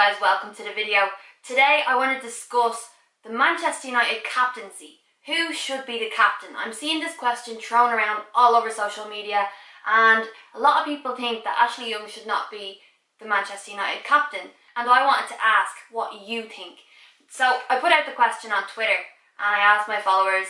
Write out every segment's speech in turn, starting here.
guys, welcome to the video. Today I want to discuss the Manchester United captaincy. Who should be the captain? I'm seeing this question thrown around all over social media, and a lot of people think that Ashley Young should not be the Manchester United captain, and I wanted to ask what you think. So I put out the question on Twitter and I asked my followers,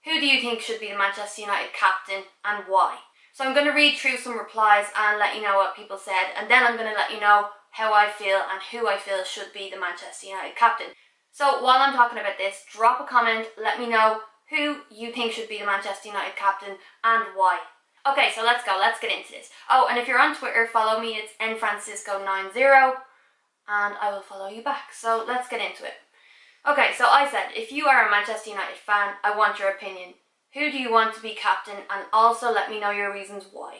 who do you think should be the Manchester United captain and why? So I'm going to read through some replies and let you know what people said, and then I'm going to let you know how I feel and who I feel should be the Manchester United captain. So while I'm talking about this, drop a comment, let me know who you think should be the Manchester United captain and why. Okay, so let's go, let's get into this. Oh, and if you're on Twitter, follow me, it's nfrancisco90, and I will follow you back. So let's get into it. Okay, so I said, if you are a Manchester United fan, I want your opinion. Who do you want to be captain, and also let me know your reasons why.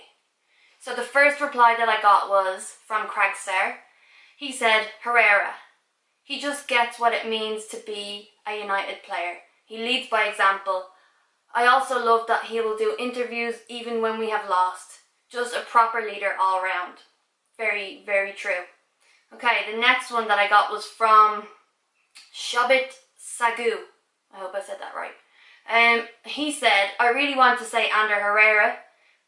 So the first reply that I got was from Craig Serr. He said, Herrera. He just gets what it means to be a United player. He leads by example. I also love that he will do interviews even when we have lost. Just a proper leader all round. Very, very true. Okay, the next one that I got was from Shobit Sagu. I hope I said that right. He said, I really want to say Ander Herrera,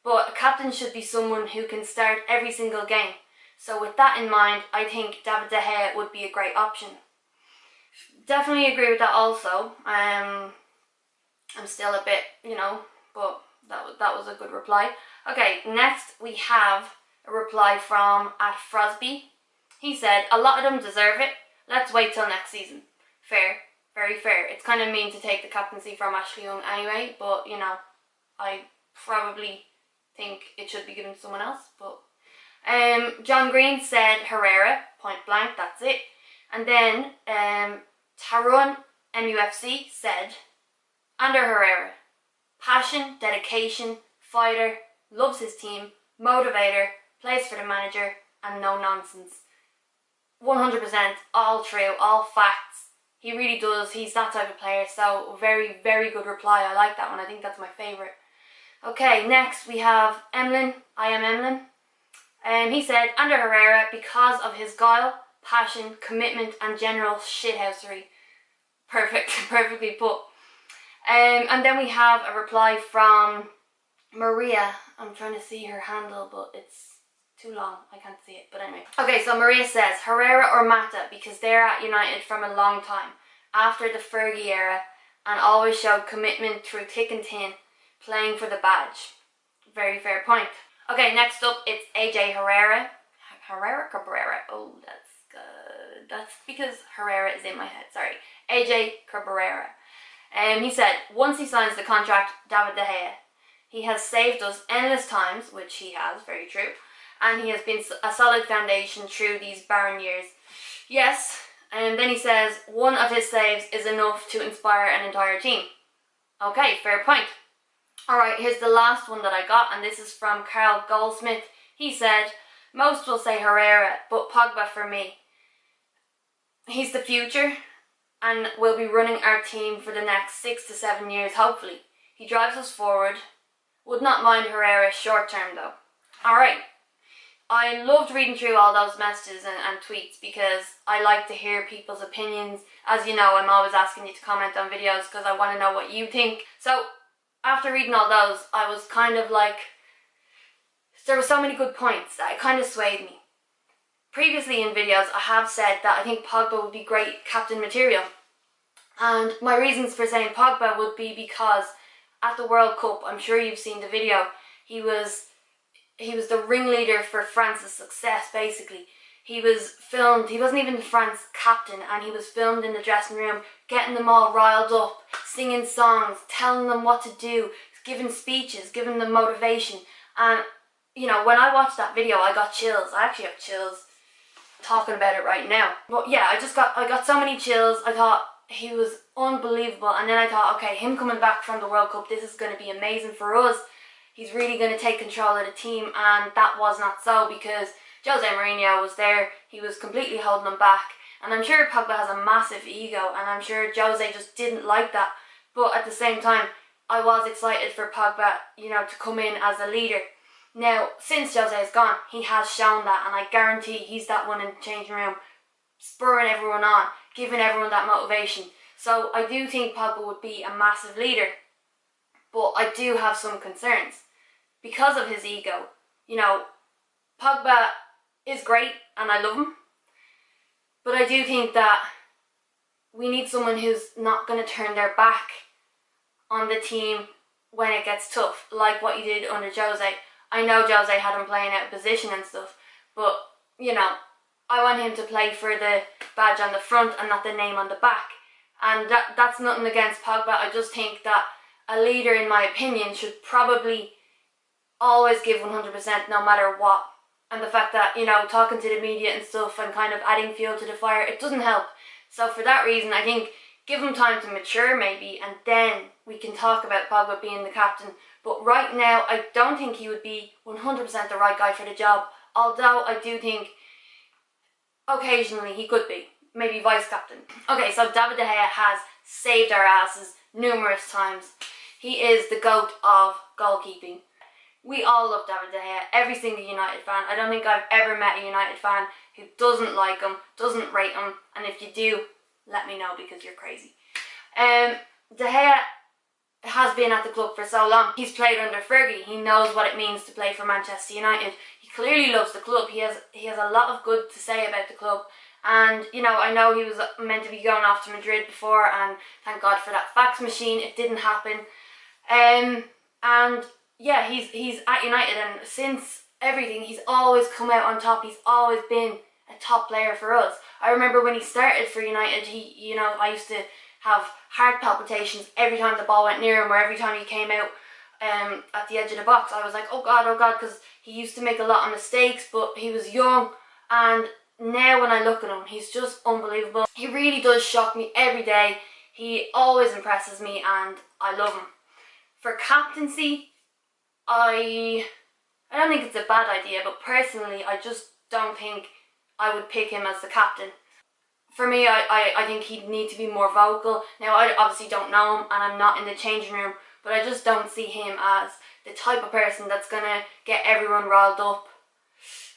but a captain should be someone who can start every single game. So with that in mind, I think David De Gea would be a great option. Definitely agree with that also. I'm still a bit, but that was a good reply. Okay, next we have a reply from @Frosby. He said, a lot of them deserve it. Let's wait till next season. Fair. Very fair. It's kind of mean to take the captaincy from Ashley Young anyway, but I probably think it should be given to someone else. But John Green said Herrera, point blank, that's it. And then Tarun MUFC said Ander Herrera, passion, dedication, fighter, loves his team, motivator, plays for the manager, and no nonsense. 100%, all true, all facts. He really does. He's that type of player. So very, very good reply. I like that one. I think that's my favourite. Okay, next we have Emlyn. I am Emlyn. He said, Ander Herrera, because of his guile, passion, commitment and general shithousery. Perfect. Perfectly put. And then we have a reply from Maria. I'm trying to see her handle, but it's too long. I can't see it, but anyway. Okay, so Maria says, Herrera or Mata, because they're at United from a long time, after the Fergie era, and always showed commitment through thick and thin, playing for the badge. Very fair point. Okay, next up, it's AJ Herrera. Herrera Cabrera. Oh, that's good. That's because Herrera is in my head, sorry. AJ Cabrera. He said, once he signs the contract, David De Gea. He has saved us endless times, which he has, very true. And he has been a solid foundation through these barren years. Yes, and then he says, one of his saves is enough to inspire an entire team. Okay, fair point. Alright, here's the last one that I got, and this is from Carl Goldsmith. He said, most will say Herrera, but POGBA for me. He's the future, and will be running our team for the next 6 to 7 years, hopefully. He drives us forward. Would not mind Herrera short term though. Alright. I loved reading through all those messages and tweets because I like to hear people's opinions. As you know, I'm always asking you to comment on videos because I want to know what you think. So after reading all those, I was kind of like, there were so many good points that it kind of swayed me. Previously in videos, I have said that I think POGBA would be great captain material. And my reasons for saying POGBA would be because at the World Cup, I'm sure you've seen the video, he was the ringleader for France's success, basically. He was filmed, he wasn't even France's captain, and he was filmed in the dressing room, getting them all riled up, singing songs, telling them what to do, giving speeches, giving them motivation. And, when I watched that video, I got chills. I actually have chills talking about it right now. But yeah, I got so many chills. I thought he was unbelievable. And then I thought, okay, him coming back from the World Cup, this is going to be amazing for us. He's really going to take control of the team, and that was not so because Jose Mourinho was there. He was completely holding them back, and I'm sure POGBA has a massive ego, and I'm sure Jose just didn't like that. But at the same time, I was excited for POGBA, to come in as a leader. Now, since Jose is gone, he has shown that, and I guarantee he's that one in the changing room spurring everyone on, giving everyone that motivation. So I do think Pogba would be a massive leader, but I do have some concerns because of his ego. You know, Pogba is great and I love him, but I do think that we need someone who's not going to turn their back on the team when it gets tough, like what he did under Jose. I know Jose had him playing out of position and stuff, but, you know, I want him to play for the badge on the front and not the name on the back. And that's nothing against Pogba. I just think that a leader, in my opinion, should probably always give 100% no matter what. And the fact that, you know, talking to the media and stuff and kind of adding fuel to the fire, it doesn't help. So for that reason, I think give him time to mature maybe, and then we can talk about Pogba being the captain. But right now, I don't think he would be 100% the right guy for the job. Although I do think occasionally he could be. Maybe vice captain. Okay, so David De Gea has saved our asses numerous times. He is the GOAT of goalkeeping. We all love David De Gea, every single United fan. I don't think I've ever met a United fan who doesn't like him, doesn't rate him, and if you do, let me know because you're crazy. De Gea has been at the club for so long. He's played under Fergie. He knows what it means to play for Manchester United. He clearly loves the club. He has a lot of good to say about the club. And, you know, I know he was meant to be going off to Madrid before, and thank God for that fax machine. It didn't happen. And yeah, he's at United, and since everything, he's always come out on top. He's always been a top player for us. I remember when he started for United, you know, I used to have heart palpitations every time the ball went near him, or every time he came out at the edge of the box. I was like, oh God, because he used to make a lot of mistakes, but he was young, and now when I look at him, he's just unbelievable. He really does shock me every day. He always impresses me, and I love him. For captaincy, I don't think it's a bad idea, but personally, I just don't think I would pick him as the captain. For me, I think he'd need to be more vocal. Now, I obviously don't know him, and I'm not in the changing room, but I just don't see him as the type of person that's going to get everyone riled up.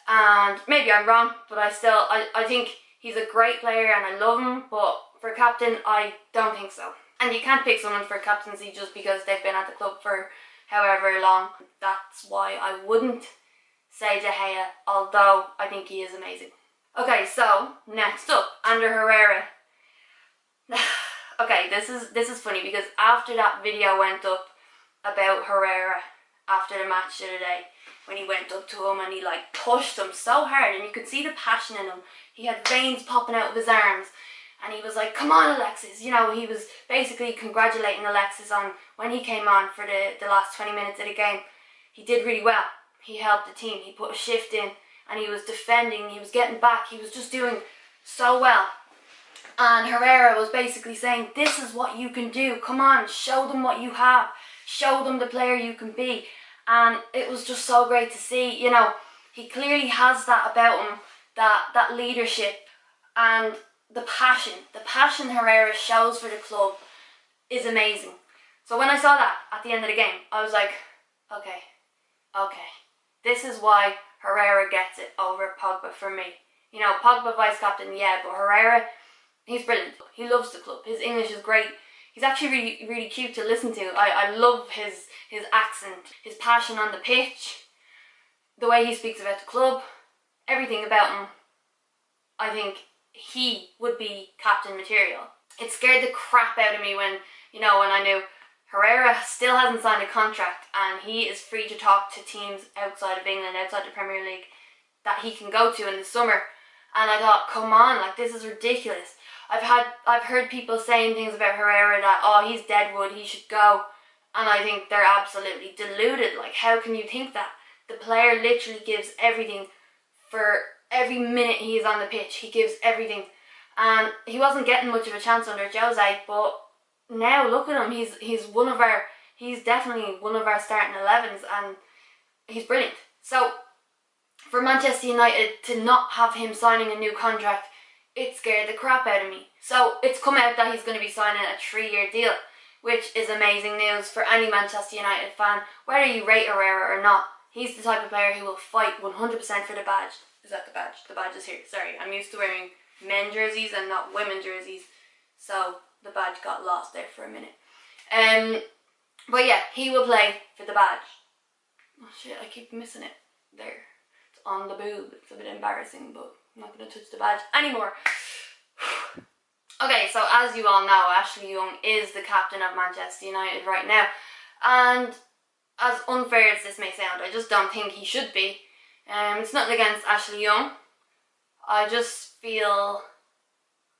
And maybe I'm wrong, but I think he's a great player and I love him, but for captain, I don't think so. And you can't pick someone for captaincy just because they've been at the club for however long. That's why I wouldn't say De Gea, although I think he is amazing. Okay, so next up, Ander Herrera. Okay, this is funny because after that video went up about Herrera after the match the other day, when he went up to him and he like pushed him so hard, and you could see the passion in him. He had veins popping out of his arms, and he was like, come on Alexis, you know, he was basically congratulating Alexis on when he came on for the last 20 minutes of the game. He did really well. He helped the team, he put a shift in, and he was defending, he was getting back, he was just doing so well. And Herrera was basically saying, this is what you can do, come on, show them what you have, show them the player you can be. And it was just so great to see, you know, he clearly has that about him, that leadership and the passion Herrera shows for the club is amazing. So when I saw that at the end of the game, I was like, okay, this is why Herrera gets it over Pogba for me. You know, Pogba vice captain, yeah, but Herrera, he's brilliant. He loves the club. His English is great. He's actually really, really cute to listen to. I love his accent, his passion on the pitch, the way he speaks about the club, everything about him. I think he would be captain material. It scared the crap out of me when I knew Herrera still hasn't signed a contract and he is free to talk to teams outside of England, outside the Premier League, that he can go to in the summer. And I thought, come on, like, this is ridiculous. I've heard people saying things about Herrera that, oh, he's deadwood, he should go. And I think they're absolutely deluded. Like, how can you think that? The player literally gives everything for every minute he is on the pitch. He gives everything. And he wasn't getting much of a chance under Jose, but now look at him. He's definitely one of our starting 11s, and he's brilliant. So for Manchester United to not have him signing a new contract, it scared the crap out of me. So it's come out that he's going to be signing a 3-year deal, which is amazing news for any Manchester United fan, whether you rate Herrera or not. He's the type of player who will fight 100% for the badge. Is that the badge? The badge is here. Sorry, I'm used to wearing men jerseys and not women jerseys, so the badge got lost there for a minute. But yeah, he will play for the badge. Oh shit, I keep missing it there. It's on the boob. It's a bit embarrassing, but I'm not going to touch the badge anymore. Okay, so as you all know, Ashley Young is the captain of Manchester United right now, and as unfair as this may sound, I just don't think he should be. It's nothing against Ashley Young. I just feel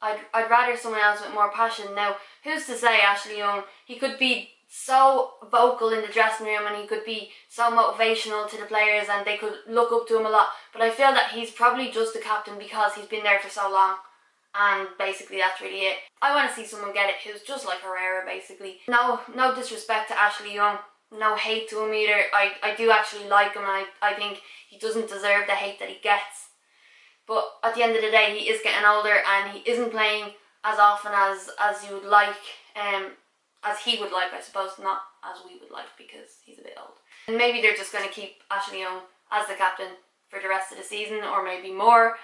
I'd rather someone else with more passion. Now, who's to say Ashley Young, he could be so vocal in the dressing room and he could be so motivational to the players and they could look up to him a lot, but I feel that he's probably just the captain because he's been there for so long, and basically that's really it. I want to see someone get it who's just like Herrera, basically. No disrespect to Ashley Young, no hate to him either. I do actually like him, and I think he doesn't deserve the hate that he gets. But at the end of the day, he is getting older and he isn't playing as often as you would like, as he would like, I suppose, not as we would like, because he's a bit old. And maybe they're just going to keep Ashley Young as the captain for the rest of the season, or maybe more.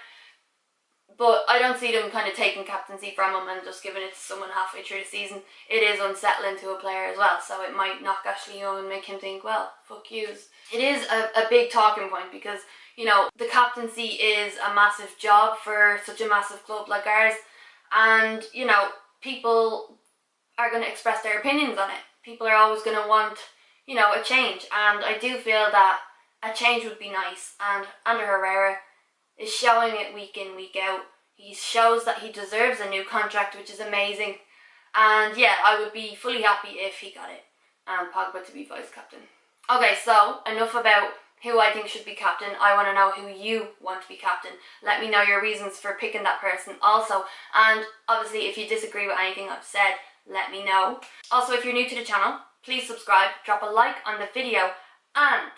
But I don't see them kind of taking captaincy from him and just giving it to someone halfway through the season. It is unsettling to a player as well, so it might knock Ashley Young and make him think, well, fuck yous. It is a big talking point because, you know, the captaincy is a massive job for such a massive club like ours, and, you know, people are going to express their opinions on it. People are always going to want, you know, a change, and I do feel that a change would be nice, and Ander Herrera is showing it week in, week out. He shows that he deserves a new contract, which is amazing, and yeah, I would be fully happy if he got it, and Pogba to be vice captain. Okay, so enough about who I think should be captain. I want to know who you want to be captain. Let me know your reasons for picking that person also, and obviously if you disagree with anything I've said, let me know. Also, if you're new to the channel, please subscribe, drop a like on the video, and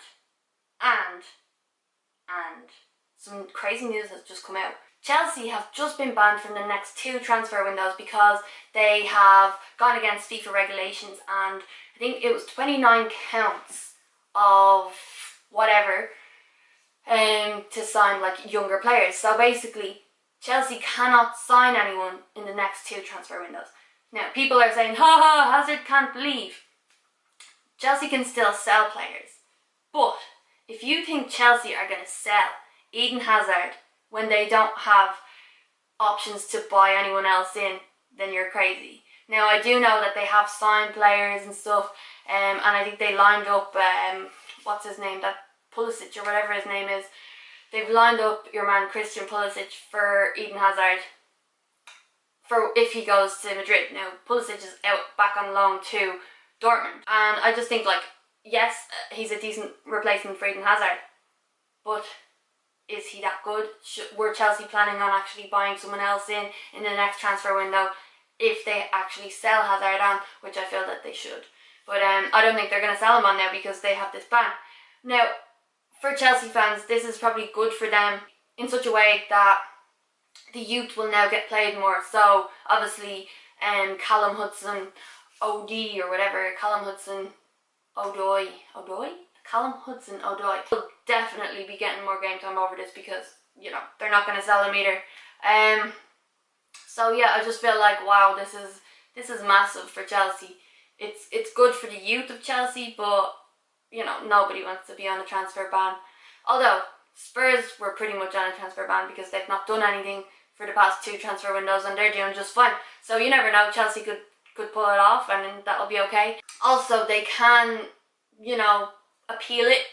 some crazy news has just come out. Chelsea have just been banned from the next 2 transfer windows because they have gone against FIFA regulations, and I think it was 29 counts of whatever to sign like younger players. So basically, Chelsea cannot sign anyone in the next 2 transfer windows. Now, people are saying, ha ha, Hazard can't leave. Chelsea can still sell players. But if you think Chelsea are going to sell Eden Hazard when they don't have options to buy anyone else in, then you're crazy. Now, I do know that they have signed players and stuff, and I think they lined up, what's his name, that Pulisic or whatever his name is. They've lined up your man Christian Pulisic for Eden Hazard for if he goes to Madrid. Now, Pulisic is out back on loan to Dortmund, and I just think, like, yes, he's a decent replacement for Eden Hazard, but is he that good? Were Chelsea planning on actually buying someone else in the next transfer window if they actually sell Hazard on, which I feel that they should. But I don't think they're going to sell him on now because they have this ban. Now, for Chelsea fans, this is probably good for them in such a way that the youth will now get played more. So obviously Callum Hudson-Odoi or whatever, Callum Hudson-Odoi will definitely be getting more game time over this because, you know, they're not going to sell him either. So yeah, I just feel like, wow, this is massive for Chelsea. It's good for the youth of Chelsea, but, you know, nobody wants to be on a transfer ban. Although Spurs were pretty much on a transfer ban because they've not done anything for the past 2 transfer windows and they're doing just fine. So you never know, Chelsea could pull it off and that'll be okay. Also, they can, you know, appeal it,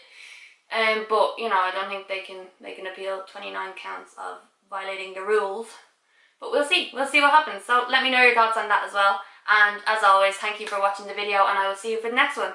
but, you know, I don't think they can appeal 29 counts of violating the rules. But we'll see what happens. So let me know your thoughts on that as well. And as always, thank you for watching the video, and I will see you for the next one.